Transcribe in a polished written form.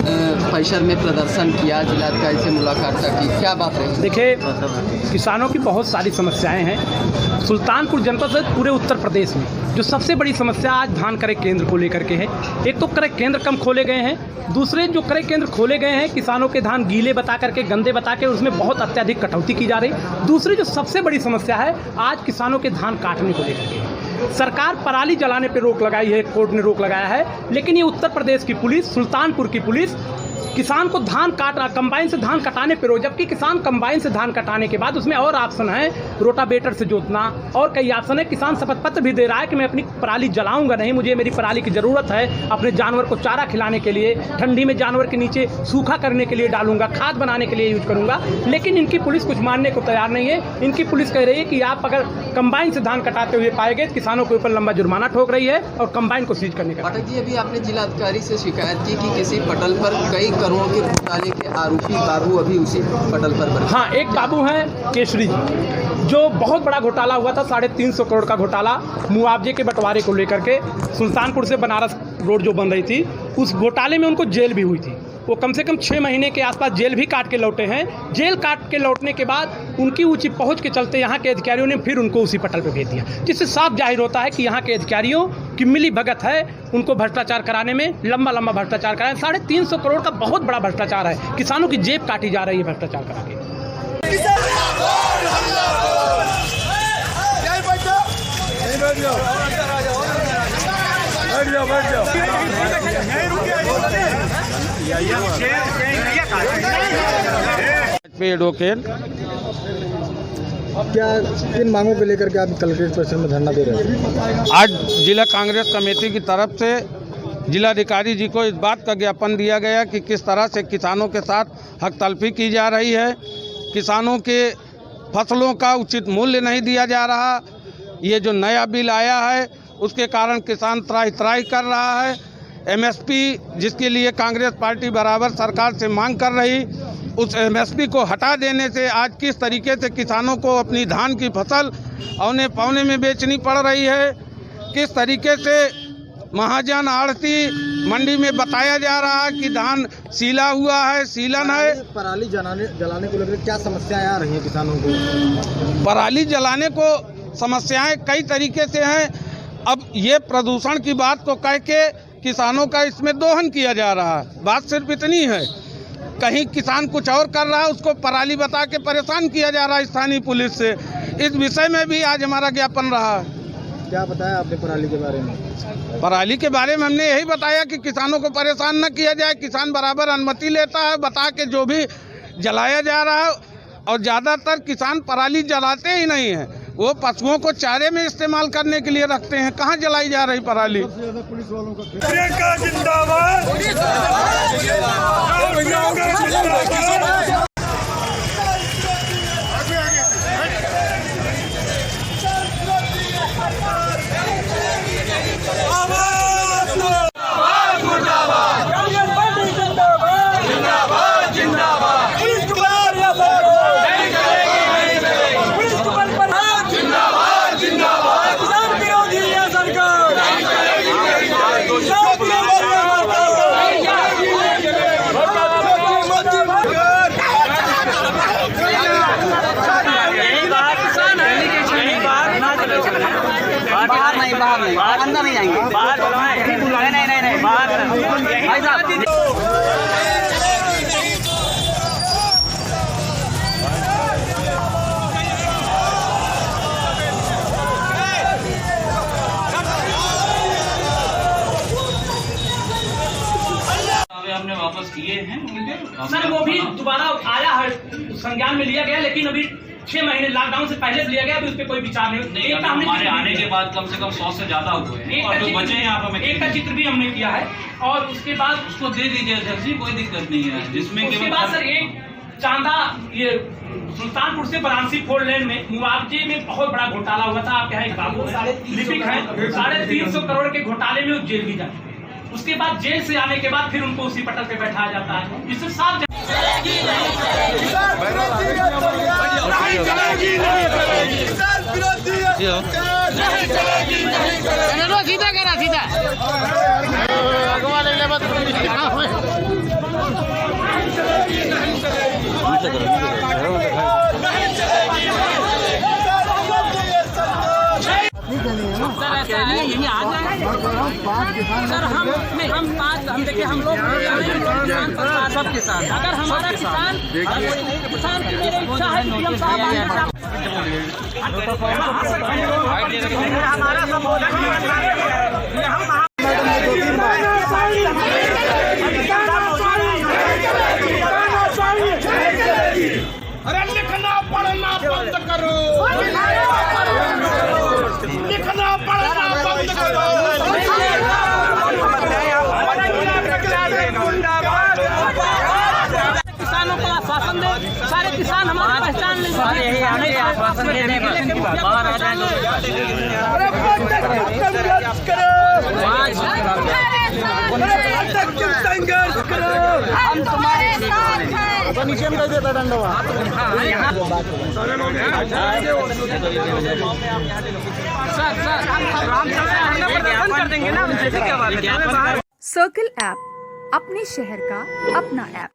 परिसर में प्रदर्शन किया, जिलाधिकारी से मुलाकात की, क्या बात रही? देखिए, किसानों की बहुत सारी समस्याएं हैं सुल्तानपुर जनपद सहित पूरे उत्तर प्रदेश में। जो सबसे बड़ी समस्या आज धान क्रय केंद्र को लेकर के है। एक तो क्रय केंद्र कम खोले गए हैं, दूसरे जो क्रय केंद्र खोले गए हैं किसानों के धान गीले बता करके, गंदे बता के उसमें बहुत अत्यधिक कटौती की जा रही। दूसरी जो सबसे बड़ी समस्या है आज किसानों के धान काटने को लेकर के सरकार पराली जलाने पर रोक लगाई है, कोर्ट ने रोक लगाया है, लेकिन ये उत्तर प्रदेश की पुलिस, सुल्तानपुर की पुलिस किसान को धान कंबाइन से धान कटाने पर रोक, जबकि किसान कंबाइन से धान कटाने के बाद उसमें और ऑप्शन है, रोटावेटर से जोतना और कई ऑप्शन है। किसान शपथ पत्र भी दे रहा है कि मैं अपनी पराली जलाऊंगा नहीं, मुझे मेरी पराली की ज़रूरत है, अपने जानवर को चारा खिलाने के लिए, ठंडी में जानवर के नीचे सूखा करने के लिए डालूंगा, खाद बनाने के लिए यूज करूंगा। लेकिन इनकी पुलिस कुछ मानने को तैयार नहीं है। इनकी पुलिस कह रही है कि आप अगर कंबाइन से धान कटाते हुए पाए गए, किसानों के ऊपर लंबा जुर्माना ठोक रही है और कंबाइन को सीज करने का। पाठक जी, अभी आपने जिलाधिकारी से शिकायत की कि किसी पटल पर कई करोड़ के घोटाले के आरोपी बाबू अभी उसी पटल पर बने। हाँ, एक बाबू हैं केसरी जी, जो बहुत बड़ा घोटाला हुआ था, 350 करोड़ का घोटाला मुआवजे के बंटवारे को लेकर के। सुल्तानपुर से बनारस रोड जो बन रही थी, उस घोटाले में उनको जेल भी हुई थी। वो कम से कम 6 महीने के आसपास जेल भी काट के लौटे हैं। जेल काट के लौटने के बाद उनकी ऊंची पहुंच के चलते यहाँ के अधिकारियों ने फिर उनको उसी पटल पर भेज दिया, जिससे साफ जाहिर होता है कि यहाँ के अधिकारियों की मिली भगत है उनको भ्रष्टाचार कराने में, लंबा भ्रष्टाचार कराने। 350 करोड़ का बहुत बड़ा भ्रष्टाचार है, किसानों की जेब काटी जा रही है भ्रष्टाचार करा के। एडवोकेट क्या किन मांगों को लेकर के आप कलेक्ट्रेट परिसर में धरना दे रहे हैं? आज जिला कांग्रेस कमेटी की तरफ से जिलाधिकारी जी को इस बात का ज्ञापन दिया गया कि किस तरह से किसानों के साथ हक तलफी की जा रही है, किसानों के फसलों का उचित मूल्य नहीं दिया जा रहा। ये जो नया बिल आया है उसके कारण किसान त्राही कर रहा है। एमएसपी जिसके लिए कांग्रेस पार्टी बराबर सरकार से मांग कर रही, उस एमएसपी को हटा देने से आज किस तरीके से किसानों को अपनी धान की फसल औने पौने में बेचनी पड़ रही है, किस तरीके से महाजन आढ़ती मंडी में बताया जा रहा है कि धान सीला हुआ है, सीलन है। पराली जलाने को लेकर क्या समस्याएं आ रही हैं किसानों को? पराली जलाने को समस्याएं कई तरीके से हैं। अब ये प्रदूषण की बात को कह के किसानों का इसमें दोहन किया जा रहा है। बात सिर्फ इतनी है, कहीं किसान कुछ और कर रहा है, उसको पराली बता के परेशान किया जा रहा है स्थानीय पुलिस से। इस विषय में भी आज हमारा ज्ञापन रहा है। क्या बताया आपने पराली के बारे में? पराली के बारे में हमने यही बताया कि किसानों को परेशान न किया जाए। किसान बराबर अनुमति लेता है, बता के जो भी जलाया जा रहा है। और ज़्यादातर किसान पराली जलाते ही नहीं है, वो पशुओं को चारे में इस्तेमाल करने के लिए रखते हैं। कहाँ जलाई जा रही पराली? प्रियंका जिंदाबाद। बाहर नहीं, अंदर नहीं जाएंगे, बाहर नहीं बाहर भाई साहब। हमने वापस किए हैं सर, वो भी दोबारा आया है, संज्ञान में लिया गया, लेकिन अभी 6 महीने लॉकडाउन से पहले लिया गया, अभी उस पर कोई विचार नहीं। हमारे आने के बाद कम से कम 100 से ज्यादा हुए हैं और जो बचे हैं यहाँ पर एक का चित्र भी हमने किया है। और उसके बाद उसको दे दीजिए अध्यक्ष जी, कोई दिक्कत नहीं है। जिसमें उसके बाद सर एक चांदा, ये सुल्तानपुर से वाराणसी 4 लेन में मुआवजे में बहुत बड़ा घोटाला हुआ था। आप यहाँ एक बाबू लिपिक है, 350 करोड़ के घोटाले में जेल भी जा चुके। उसके बाद जेल से आने के बाद फिर उनको उसी पटल पे बैठाया जाता है। इससे साफ सीधा करा सीधा सर हम देखिए हम लोग सब किसान अगर हमारा किसान की मेरी इच्छा है कि हम साहब हमारा अरे लिखना पढ़ना बंद करो, लिखना पढ़ना बंद करो। किसानों को आश्वासन दे, सारे किसान हमारी पहचान लेंगे। यही आगे आश्वासन देने बाहर आ जाएंगे। संघर्ष करो, हम तुम्हारे साथ हैं। नीचे में दे दंड सर्कल ऐप अपने शहर का अपना ऐप।